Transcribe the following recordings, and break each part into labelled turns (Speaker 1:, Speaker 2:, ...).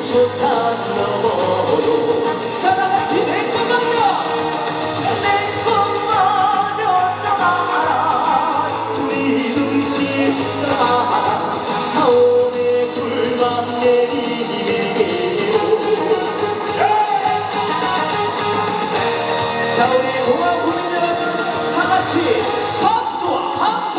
Speaker 1: 저 산 너머로 자 다같이 내 꿈만요 내 꿈마저 떠나라 둘이 둥실 떠나라 가오의 굴만 내리게요 자 우리 동안 국민 여러분 다같이 박수와 함성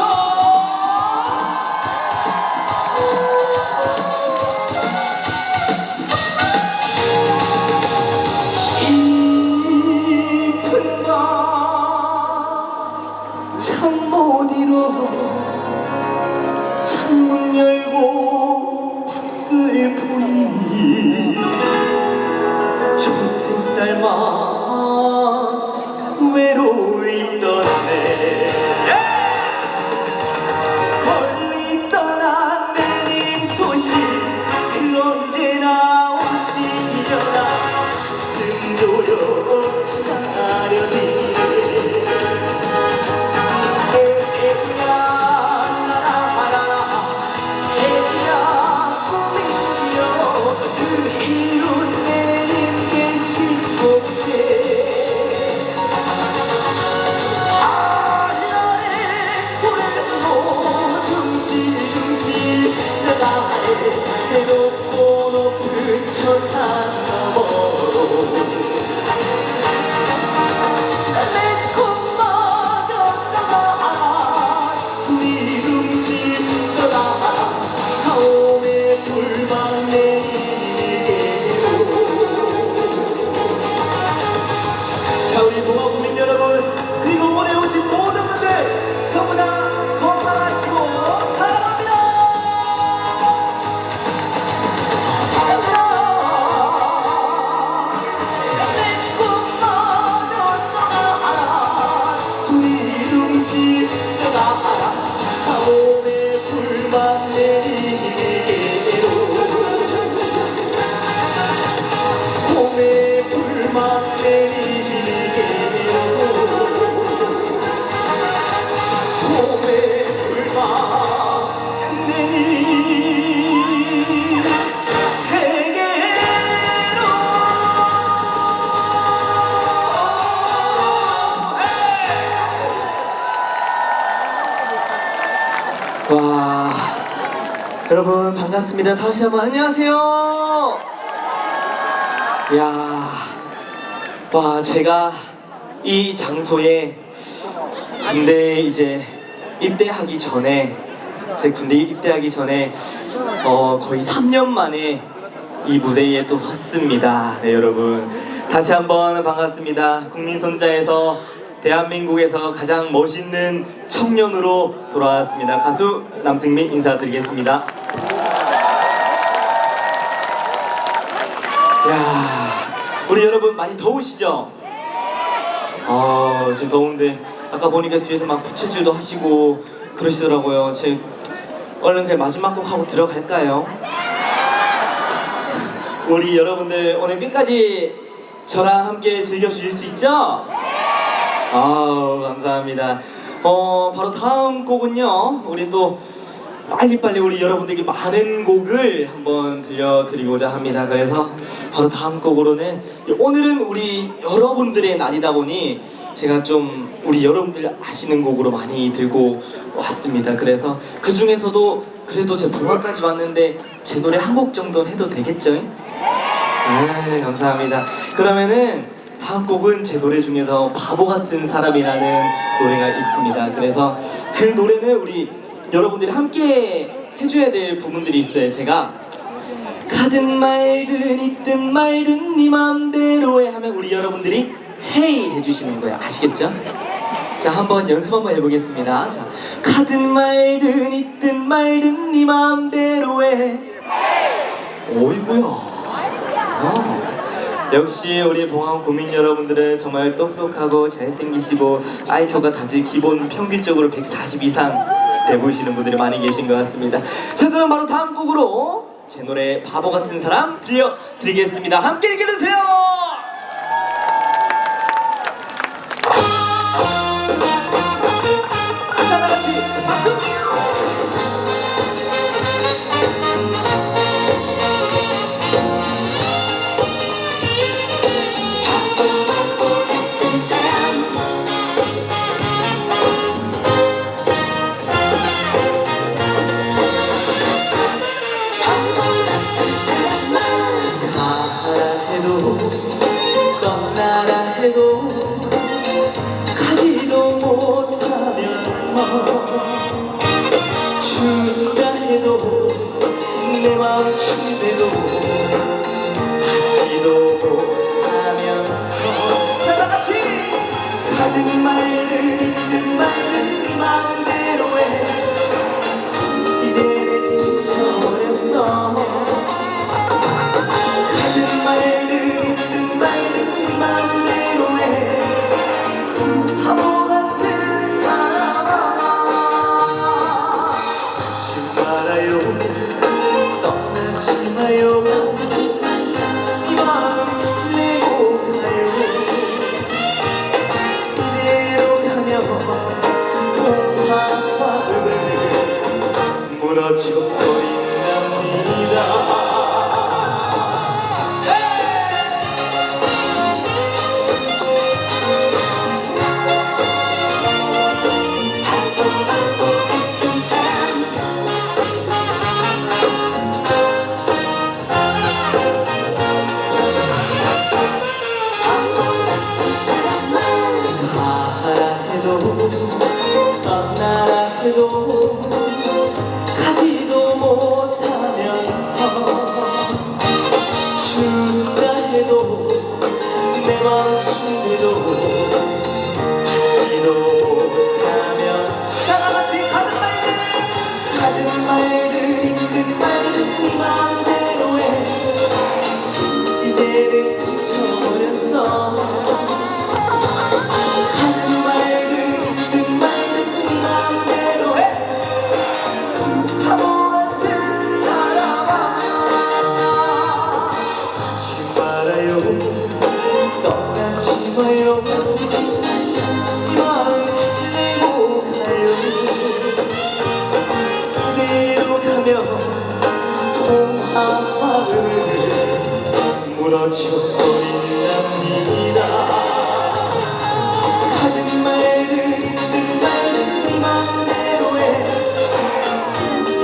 Speaker 1: 창못 이뤄 창문 열고 밖을 보니 초생 딸만 외로이 떠나네 멀리 떠난 내님 소식 그 언제나 오시려나 숨조려 기다려지네 높고 높은 저 산 너머로 내 꿈마저 떠나라 둘이 둥실 떠나라 가오의 불만 내리게요 자 우리 동화국민 여러분 그리고 올해 오신 모든 분들 전부 다 건강하시고 사랑합니다 가오의 불만 내리게요 봄의 불만 내리게요 봄의 불만 내리게요 와 여러분 반갑습니다. 다시 한번 안녕하세요. 야, 와 제가 이 장소에 군대 이제 입대하기 전에 제 군대 입대하기 전에 거의 3년 만에 이 무대에 또 섰습니다. 네 여러분 다시 한번 반갑습니다. 국민손자에서 대한민국에서 가장 멋있는 청년으로 돌아왔습니다. 가수 남승민 인사드리겠습니다. 야, 우리 여러분 많이 더우시죠? 지금 더운데 아까 보니까 뒤에서 막 부채질도 하시고 그러시더라고요. 제 얼른 그냥 마지막 곡 하고 들어갈까요? 우리 여러분들 오늘 끝까지 저랑 함께 즐겨주실 수 있죠? 아우 감사합니다. 바로 다음 곡은요 우리 또 빨리빨리 우리 여러분들에게 많은 곡을 한번 들려드리고자 합니다. 그래서 바로 다음 곡으로는 오늘은 우리 여러분들의 날이다 보니 제가 좀 우리 여러분들 아시는 곡으로 많이 들고 왔습니다. 그래서 그 중에서도 그래도 제 봉화까지 왔는데 제 노래 한 곡 정도는 해도 되겠죠? 아 감사합니다. 그러면은 다음 곡은 제 노래 중에서 바보 같은 사람이라는 노래가 있습니다. 그래서 그 노래는 우리 여러분들이 함께 해줘야 될 부분들이 있어요. 제가 가든 말든 있든 말든 네 맘대로 해 하면 우리 여러분들이 헤이 해주시는 거예요. 아시겠죠? 자 한번 연습 한번 해보겠습니다. 자 가든 말든 있든 말든 네 맘대로 해 어이구야 역시 우리 봉황 국민 여러분들은 정말 똑똑하고 잘생기시고 IQ가 다들 기본 평균적으로 140 이상 돼 보이시는 분들이 많이 계신 것 같습니다. 자 그럼 바로 다음 곡으로 제 노래 바보 같은 사람 들려드리겠습니다. 함께 읽어주세요. 자 다같이 박수. 멈춘데도 받지도 못하면서 자 다같이 가득 말든 있는 말든 네 맘대로 해 이제는 지쳐버렸어 가득 말든 있는 말든 네 맘대로 해 바보 같은 사람아 다시 말아요 떠나지 마요 이 마음 내고 가요 이대로 가면 동화마음을 무너지고 버린답니다 떠나라 해도 가지도 못하면서 준다 해도 내 맘춘대도 받지도 못하면 자 다같이 가득 말든 있든 말든 네 맘대로 해 이제는 지쳐버렸어 떠나지 마요 이 마음 내고 가요 그대로 가면 동화마음을 무너져버린답니다 가든 말든 있든 말든 네 맘대로 해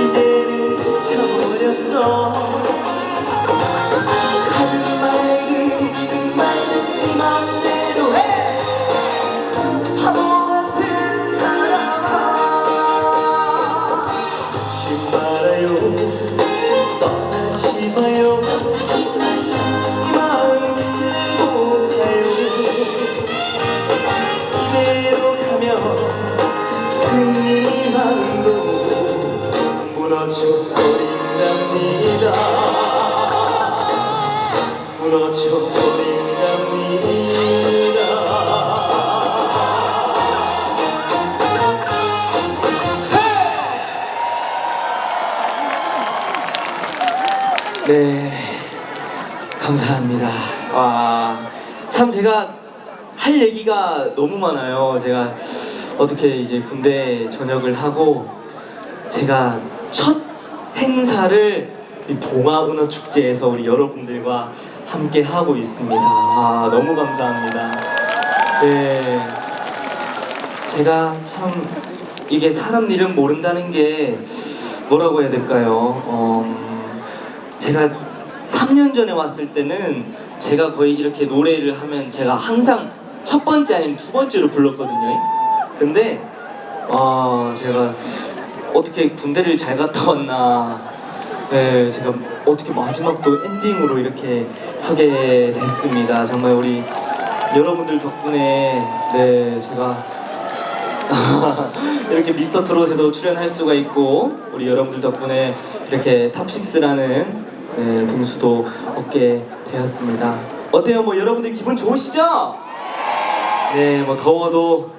Speaker 1: 이제는 지쳐버렸어 맘대로 해 바보 같은 사람아 다시 말아요 떠나지 마요 이 마음 내고 가요 이대로 가면 승리 마음도 무너져버린답니다 무너져버린답니다 네, 감사합니다. 와, 참 제가 할 얘기가 너무 많아요. 제가 어떻게 이제 군대 전역을 하고 제가 첫 행사를 이 봉화문어 축제에서 우리 여러분들과 함께 하고 있습니다. 아, 너무 감사합니다. 네, 제가 참 이게 사람 일은 모른다는 게 뭐라고 해야 될까요? 제가 3년 전에 왔을 때는 제가 거의 이렇게 노래를 하면 제가 항상 첫 번째 아니면 두 번째로 불렀거든요. 근데 제가 어떻게 군대를 잘 갔다 왔나, 네, 제가 어떻게 마지막도 엔딩으로 이렇게 서게 됐습니다. 정말 우리 여러분들 덕분에 네, 제가 이렇게 미스터 트롯에도 출연할 수가 있고 우리 여러분들 덕분에 이렇게 탑6라는 네, 등수도 얻게 되었습니다. 어때요? 뭐 여러분들 기분 좋으시죠? 네, 뭐 더워도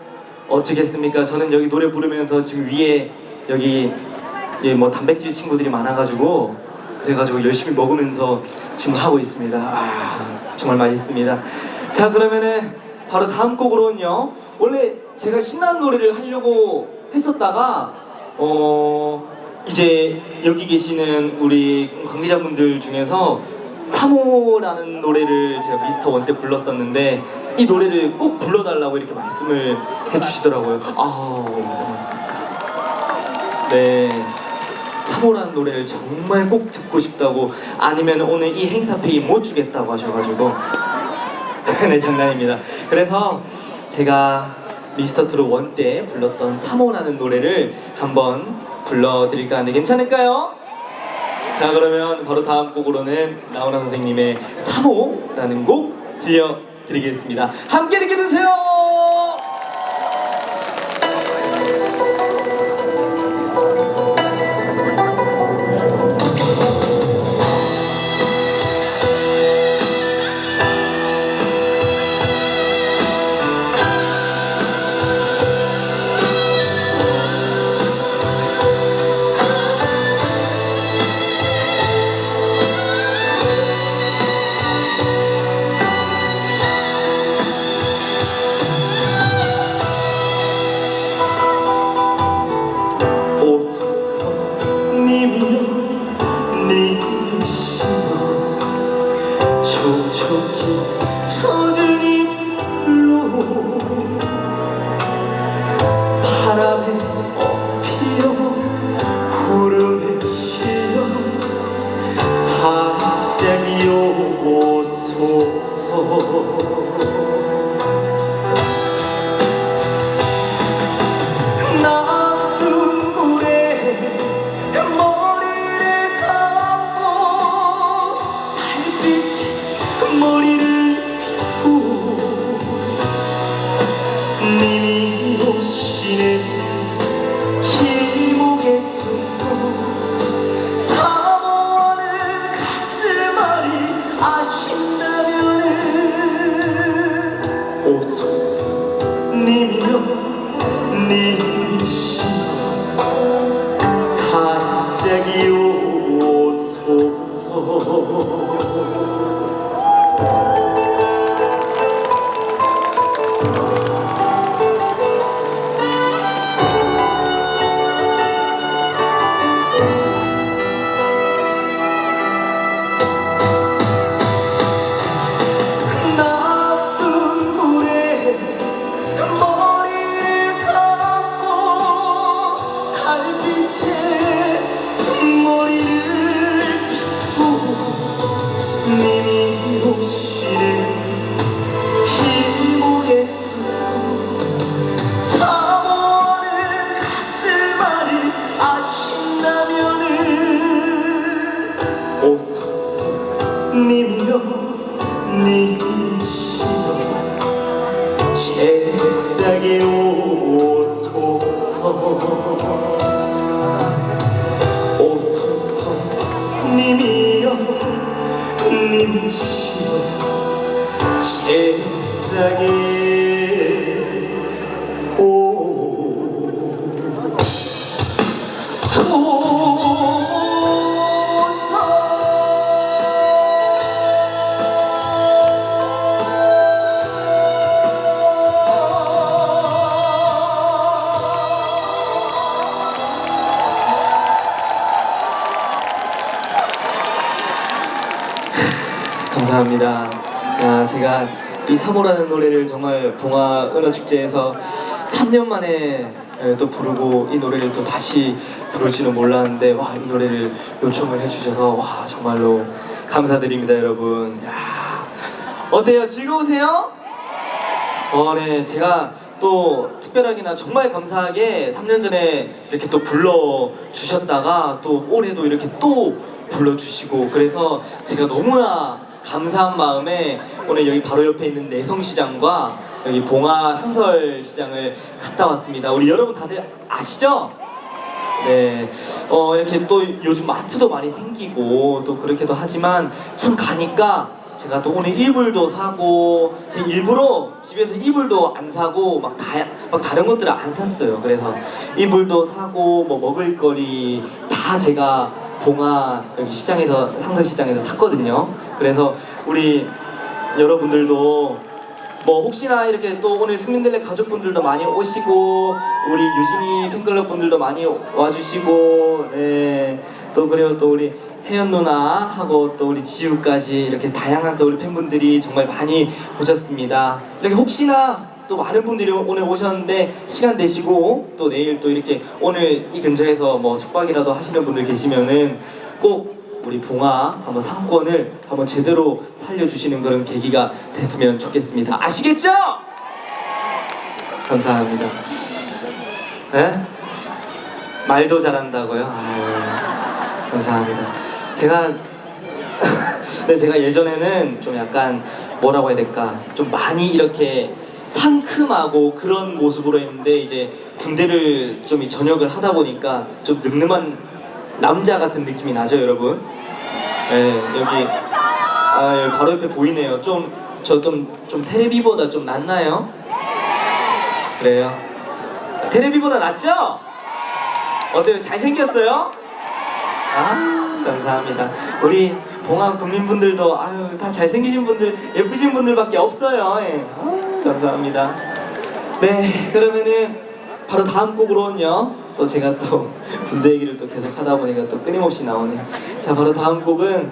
Speaker 1: 어찌겠습니까? 저는 여기 노래 부르면서 지금 위에 여기 뭐 단백질 친구들이 많아가지고 그래가지고 열심히 먹으면서 지금 하고 있습니다. 정말 맛있습니다. 자, 그러면은 바로 다음 곡으로는요. 원래 제가 신나는 노래를 하려고 했었다가 이제 여기 계시는 우리 관계자분들 중에서 3호라는 노래를 제가 미스터 원 때 불렀었는데 이 노래를 꼭 불러달라고 이렇게 말씀을 해주시더라고요. 고맙습니다. 네, 3호라는 노래를 정말 꼭 듣고 싶다고, 아니면 오늘 이 행사 페이 못 주겠다고 하셔가지고 네, 장난입니다. 그래서 제가 미스터 트롯 원 때 불렀던 3호라는 노래를 한번 불러드릴까 하는데 괜찮을까요? 자, 그러면 바로 다음 곡으로는 나훈아 선생님의 3호라는 곡 들려드리겠습니다. 함께 느껴주세요. 촉촉히 젖은 입술로 바람에 피어 구름에 실려 살짝이 오소서. 낙순물에 머리를 감고 달빛에 머리를 빗고 님이 오시는 길목에 서서 사모하는 가슴앓이 아신다면은 오소서. 님이여 님이시여 살짝이 오소서. 님이 오시는 길목에 서서 사모하는 가슴앓이 아신다면은 오소서. 님이여 님이시여 제싹에 오소서. 오소서. 님이여 님이시여 제싹에 감사합니다. 제가 이 3호라는 노래를 정말 봉화 은어축제에서 3년 만에 또 부르고 이 노래를 또 다시 부를 줄은 몰랐는데 와, 이 노래를 요청을 해주셔서 와, 정말로 감사드립니다, 여러분. 야, 어때요? 즐거우세요? 네, 제가 또 특별하게나 정말 감사하게 3년 전에 이렇게 또 불러주셨다가 또 올해도 이렇게 또 불러주시고 그래서 제가 너무나 감사한 마음에 오늘 여기 바로 옆에 있는 내성시장과 여기 봉화 삼설시장을 갔다 왔습니다. 우리 여러분 다들 아시죠? 네, 이렇게 또 요즘 마트도 많이 생기고 또 그렇게도 하지만 참 가니까 제가 또 오늘 이불도 사고 제가 일부러 집에서 이불도 안 사고 막 다른 것들을 안 샀어요. 그래서 이불도 사고 뭐 먹을거리 다 제가 봉화 여기 시장에서 상설시장에서 샀거든요. 그래서 우리 여러분들도 뭐 혹시나 이렇게 또 오늘 승민들의 가족분들도 많이 오시고 우리 유진이 팬클럽 분들도 많이 와주시고 네, 또 그리고 또 우리 혜연 누나하고 또 우리 지우까지 이렇게 다양한 또 우리 팬분들이 정말 많이 오셨습니다. 이렇게 혹시나 또 많은 분들이 오늘 오셨는데 시간 내시고 또 내일 또 이렇게 오늘 이 근처에서 뭐 숙박이라도 하시는 분들 계시면은 꼭 우리 봉화 한번 상권을 한번 제대로 살려주시는 그런 계기가 됐으면 좋겠습니다. 아시겠죠? 감사합니다. 네? 말도 잘한다고요? 아유, 감사합니다. 제가 네, 제가 예전에는 좀 약간 뭐라고 해야 될까, 좀 많이 이렇게 상큼하고 그런 모습으로 했는데 이제 군대를 좀 전역을 하다 보니까 좀 늠름한 남자 같은 느낌이 나죠, 여러분? 네, 여기 여기 바로 옆에 보이네요. 좀 테레비보다 좀 낫나요? 그래요? 테레비보다 낫죠? 어때요? 잘생겼어요? 아, 감사합니다. 우리 봉화 국민분들도 아유 다 잘생기신 분들, 예쁘신 분들밖에 없어요. 예. 감사합니다. 네, 그러면은 바로 다음 곡으로는요. 또 제가 또 군대 얘기를 또 계속 하다 보니까 또 끊임없이 나오네. 자, 바로 다음 곡은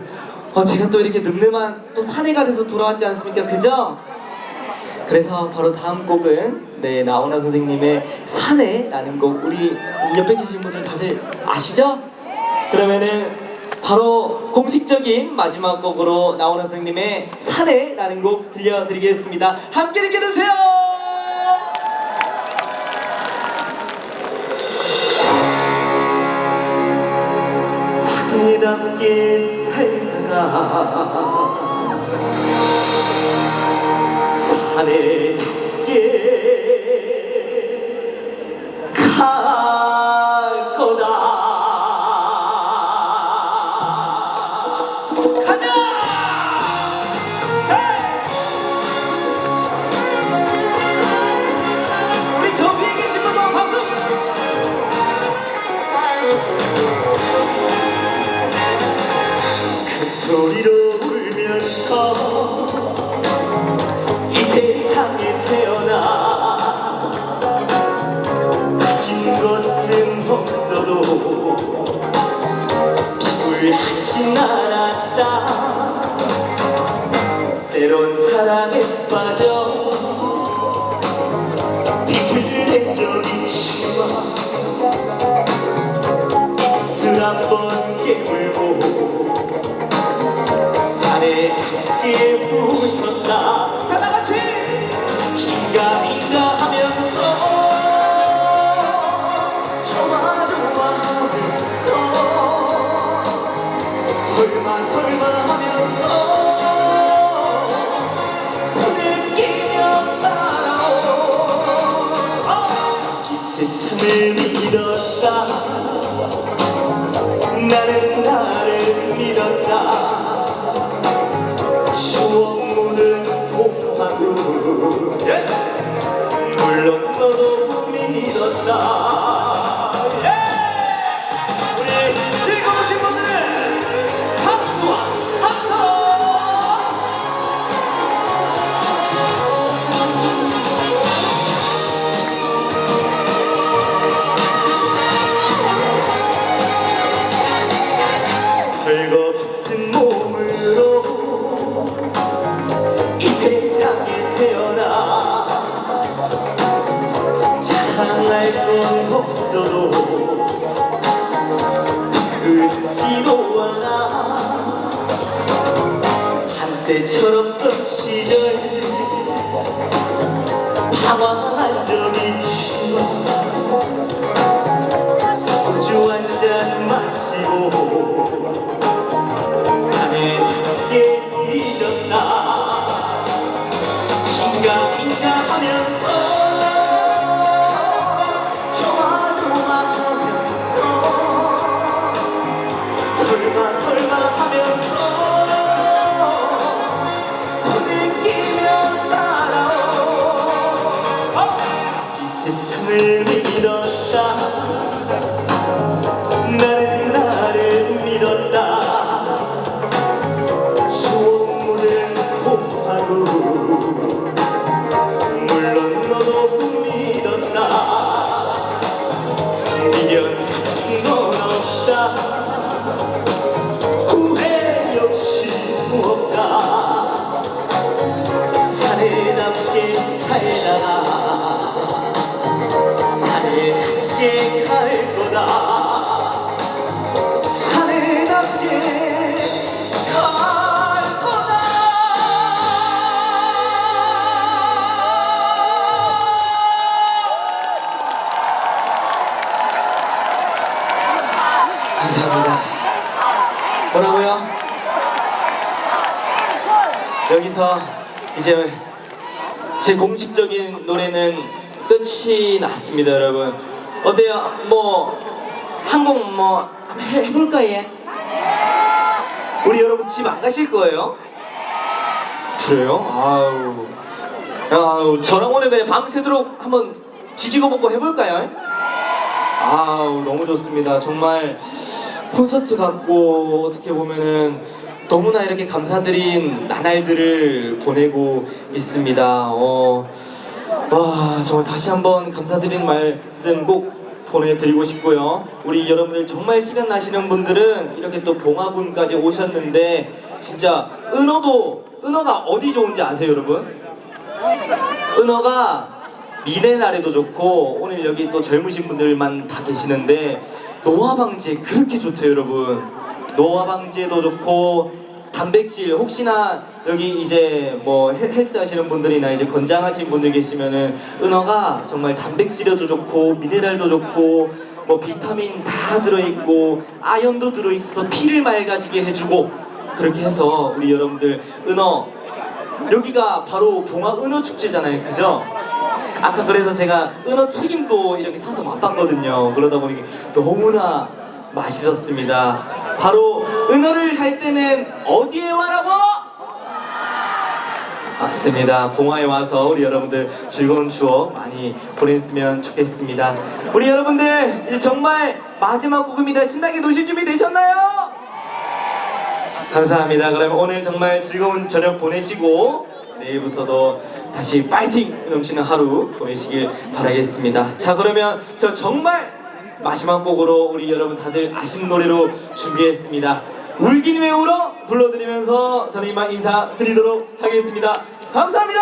Speaker 1: 제가 또 이렇게 늠름한 또 사내가 돼서 돌아왔지 않습니까? 그죠? 그래서 바로 다음 곡은 네, 나훈아 선생님의 사내라는 곡, 우리 옆에 계신 분들 다들 아시죠? 그러면은 바로 공식적인 마지막 곡으로 나훈아 선생님의 사내라는 곡 들려드리겠습니다. 함께 느껴주세요. 사내답게 살다가 사내답게 갈 거다. 가자! 우리 저 위에 계신 분들 박수! 큰 소리로 울면서 이 세상에 태어나 가진 것은 없어도 비굴하진 않았다. 때론 사랑에 빠져 비틀댄 적이 있지만 입술 한번 깨물고 사내답게 웃었다. 자, 다같이 긴가민가 하면서 좋아하면서 설마 하면서 부대끼며 살아오. 이 세상을 믿었다. 나는 나를 믿었다. 추억 묻은 동화구 물론 너도 믿었다. 우리 즐거우신 분들은 박수와 함성. 벌거벗은 몸으로 이 세상에 태어나 자랑할 건 없어도 그지도 않아. 한때 철없던 시절 방황한 적 있지만 소주 한잔 마시고 사내답게 잊었다. 긴가민가 하면서 좋아하면서 설마 하면서 부대끼며 살아오. 이 세상을 믿었다. 나는 나를 믿었다. 추억 묻은 동화구 물론 너도 믿었다. 미련 같은 건 없다. 후회 역시 없다. 사내답게 살다가 사내답게 갈 거다. 사내답게 갈 거다. 감사합니다. 하면서 이제 제 공식적인 노래는 끝이 났습니다, 여러분. 어때요? 뭐 한 곡 뭐 한번 해볼까 예? 우리 여러분 집 안 가실 거예요? 그래요? 아우, 저랑 오늘 그냥 밤새도록 한번 지지고 볶고 해볼까요? 아우, 너무 좋습니다. 정말 콘서트 같고 어떻게 보면은 너무나 이렇게 감사드린 나날들을 보내고 있습니다. 와, 정말 다시 한번 감사드리는 말씀 꼭 보내드리고 싶고요. 우리 여러분들 정말 시간 나시는 분들은 이렇게 또 봉화군까지 오셨는데 진짜 은어가 어디 좋은지 아세요, 여러분? 은어가 미네랄에도 좋고 오늘 여기 또 젊으신 분들만 다 계시는데 노화방지에 그렇게 좋대요, 여러분. 노화방지에도 좋고 단백질, 혹시나 여기 이제 뭐 헬스 하시는 분들이나 이제 건장하신 분들 계시면은 은어가 정말 단백질에도 좋고 미네랄도 좋고 뭐 비타민 다 들어있고 아연도 들어있어서 피를 맑아지게 해주고, 그렇게 해서 우리 여러분들 은어, 여기가 바로 봉화 은어 축제잖아요, 그죠? 아까 그래서 제가 은어 튀김도 이렇게 사서 맛봤거든요. 그러다 보니 너무나 맛있었습니다. 바로 은어를 할 때는 어디에 와라고? 맞습니다. 봉화에 와서 우리 여러분들 즐거운 추억 많이 보냈으면 좋겠습니다. 우리 여러분들 이제 정말 마지막 곡입니다. 신나게 노실 준비 되셨나요? 감사합니다. 그럼 오늘 정말 즐거운 저녁 보내시고 내일부터도 다시 파이팅 넘치는 하루 보내시길 바라겠습니다. 자, 그러면 저 정말 마지막 곡으로 우리 여러분 다들 아시는 노래로 준비했습니다. 울긴 왜 울어 불러드리면서 저는 이만 인사드리도록 하겠습니다. 감사합니다.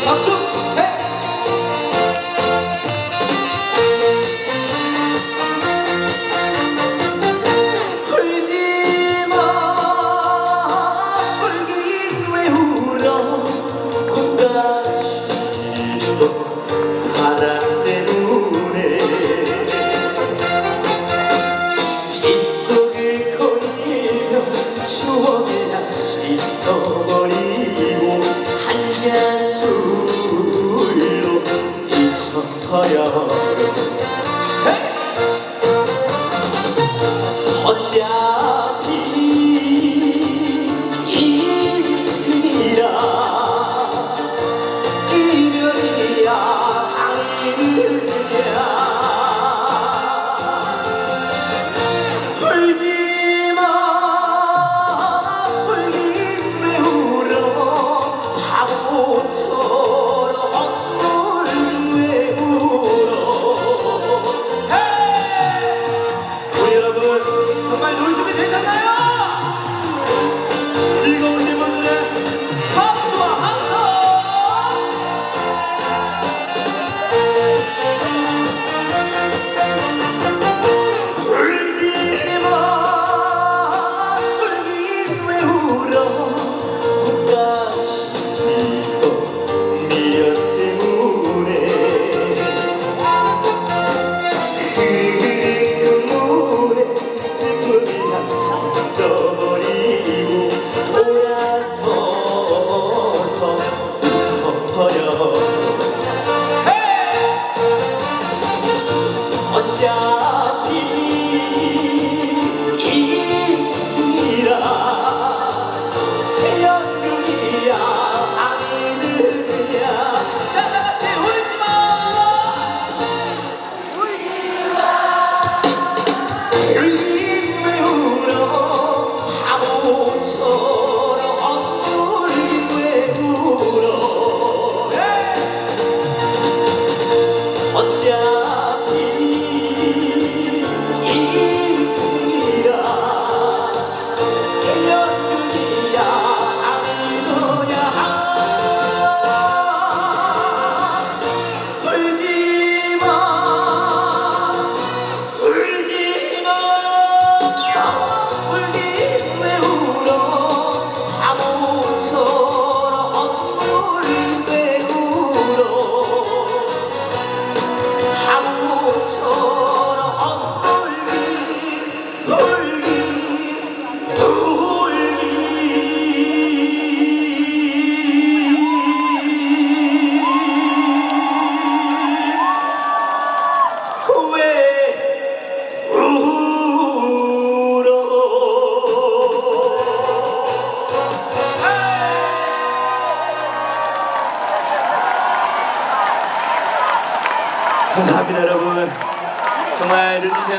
Speaker 1: 박수! 네! 울지마, 울긴 왜 울어, 꽃같이 사랑 내 눈에 빗속을 거닐며 추억에 다시 씻어버리고 한 잔 술로 잊혀버려. 어차피 인생이라 이별이야 아니느냐. 울지마, 울긴 왜 울어, 바보처럼 울긴 왜 울어. 헤이! 우리 여러분 정말 놀 준비 되셨나요?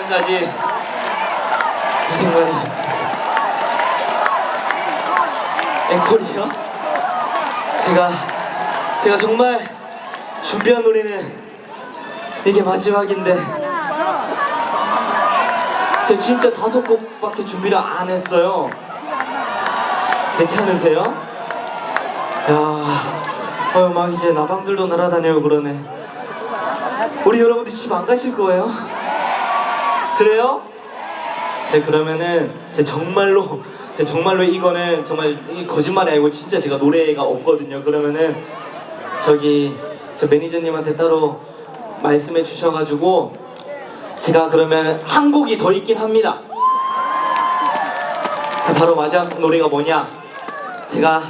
Speaker 1: 지금까지 고생 많으셨습니다. 앵콜이요? 제가 정말 준비한 노래는 이게 마지막인데 제가 진짜 5곡밖에 준비를 안 했어요. 괜찮으세요? 야, 막 이제 나방들도 날아다니고 그러네. 우리 여러분들 집 안 가실 거예요? 그래요? 그러면은 정말로 이거는 정말 거짓말이 아니고 진짜 제가 노래가 없거든요. 그러면은 저 매니저님한테 따로 말씀해 주셔가지고 제가 그러면 한 곡이 더 있긴 합니다. 자, 바로 마지막 노래가 뭐냐? 제가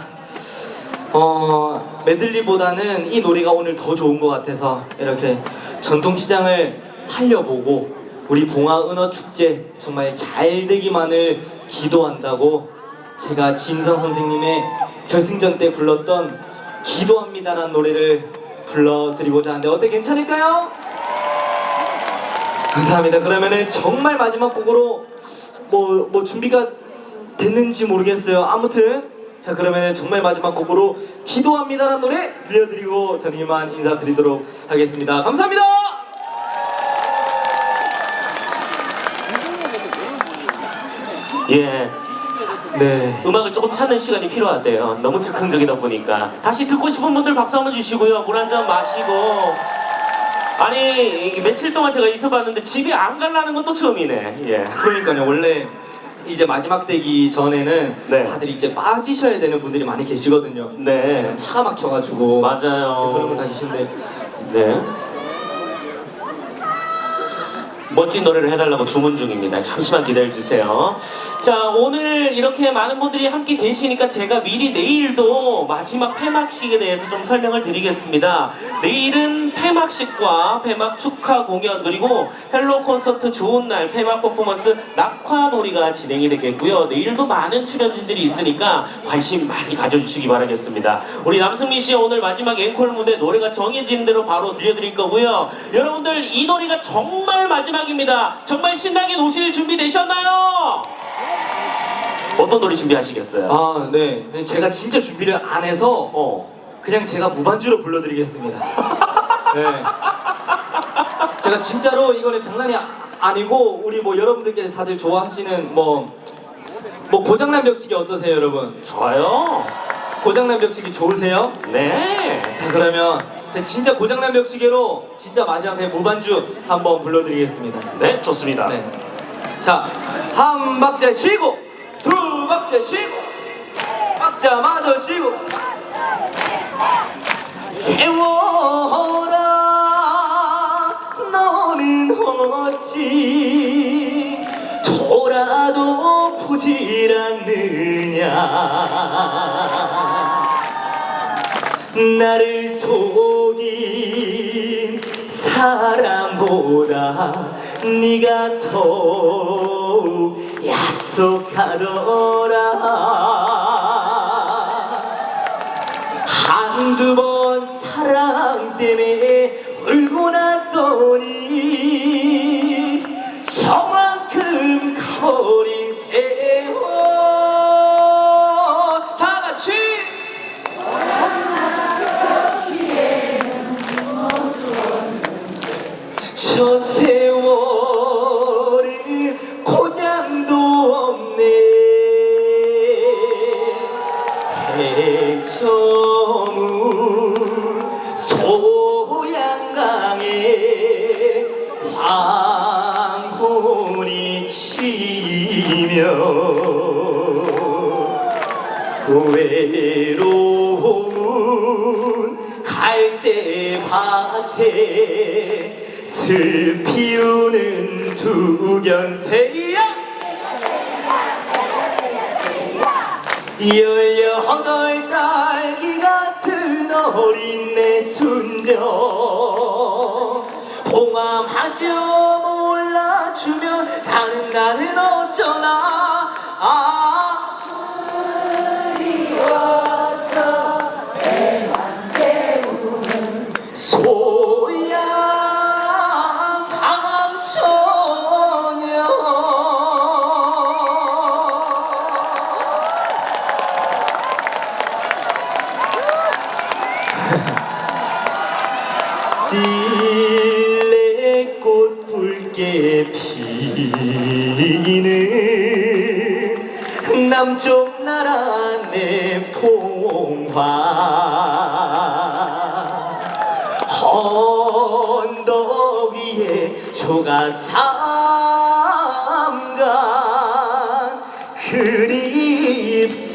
Speaker 1: 메들리보다는 이 노래가 오늘 더 좋은 것 같아서 이렇게 전통시장을 살려보고 우리 봉화은어축제 정말 잘 되기만을 기도한다고 제가 진성 선생님의 결승전 때 불렀던 기도합니다라는 노래를 불러드리고자 하는데 어때, 괜찮을까요? 감사합니다. 그러면은 정말 마지막 곡으로 뭐 준비가 됐는지 모르겠어요. 아무튼 자, 그러면은 정말 마지막 곡으로 기도합니다라는 노래 들려드리고 저는 이만 인사드리도록 하겠습니다. 감사합니다.
Speaker 2: 예.
Speaker 1: 네.
Speaker 2: 음악을 조금 찾는 시간이 필요하대요. 너무 즉흥적이다 보니까. 다시 듣고 싶은 분들 박수 한번 주시고요. 물 한 잔 마시고. 아니, 며칠 동안 제가 있어봤는데 집에 안 가려는 건 또 처음이네. 예.
Speaker 1: 그러니까요. 원래 이제 마지막 되기 전에는
Speaker 2: 네.
Speaker 1: 다들 이제 빠지셔야 되는 분들이 많이 계시거든요.
Speaker 2: 네.
Speaker 1: 차가 막혀가지고.
Speaker 2: 맞아요.
Speaker 1: 그런 분 다 계신데.
Speaker 2: 네. 멋진 노래를 해달라고 주문 중입니다. 잠시만 기다려주세요. 자, 오늘 이렇게 많은 분들이 함께 계시니까 제가 미리 내일도 마지막 폐막식에 대해서 좀 설명을 드리겠습니다. 내일은 폐막식과 폐막 축하 공연 그리고 헬로 콘서트 좋은 날 폐막 퍼포먼스 낙화놀이가 진행이 되겠고요. 내일도 많은 출연진들이 있으니까 관심 많이 가져주시기 바라겠습니다. 우리 남승민 씨 오늘 마지막 앵콜 무대 노래가 정해진 대로 바로 들려드릴 거고요. 여러분들 이 노래가 정말 마지막입니다. 정말 신나게 노실 준비 되셨나요? 어떤 노래 준비하시겠어요?
Speaker 1: 아, 네. 제가 진짜 준비를 안 해서 그냥 제가 무반주로 불러드리겠습니다. 네. 제가 진짜로 이거는 장난이 아니고 우리 여러분들께서 다들 좋아하시는 고장난 벽치기 어떠세요, 여러분?
Speaker 2: 좋아요.
Speaker 1: 고장난 벽치기 좋으세요?
Speaker 2: 네.
Speaker 1: 자, 그러면 제가 진짜 고장난 벽치기로 진짜 마지막에 무반주 한번 불러드리겠습니다.
Speaker 2: 네, 좋습니다.
Speaker 1: 네. 자, 한 박자 쉬고, 두 박자 쉬고, 박자 마저 쉬고. 세워라, 너는 어찌 돌아도 보질 않느냐. 나를 속인 사람보다 네가 더욱 약속하더라. 한두 번 사랑 때문에 울고 났더니 저만큼 커린 세월. 다 같이 저 세월은 고장도 없네. 해저문 소양강에 황혼이 치며 외로운 갈대밭에 슬 피우는 두견새야. 18 딸기 같은 어린 내 순정 봉함하죠. 몰라주면 나는 어쩌나. 소양 강천에 있는 남쪽 나라 내 봉화 언덕 위에 조가삼간 그립습니다.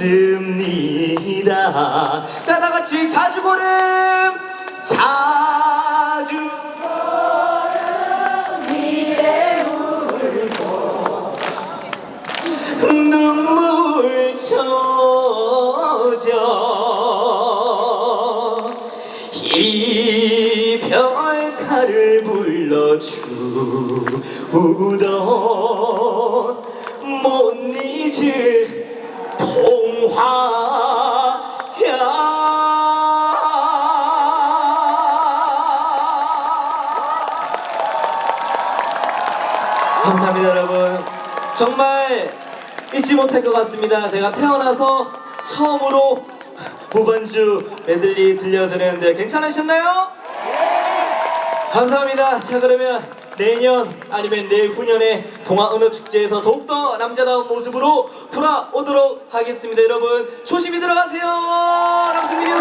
Speaker 1: 자, 다 같이 자주 걸음 자주 눈물 젖어 이별가를 불러주던 못 잊을 봉화야. 감사합니다, 여러분. 정말 잊지 못할 것 같습니다. 제가 태어나서 처음으로 무반주 메들리 들려드렸는데 괜찮으셨나요? 감사합니다. 자, 그러면 내년 아니면 내후년에 동아언어축제에서 더욱더 남자다운 모습으로 돌아오도록 하겠습니다. 여러분 조심히 들어가세요. 남승민이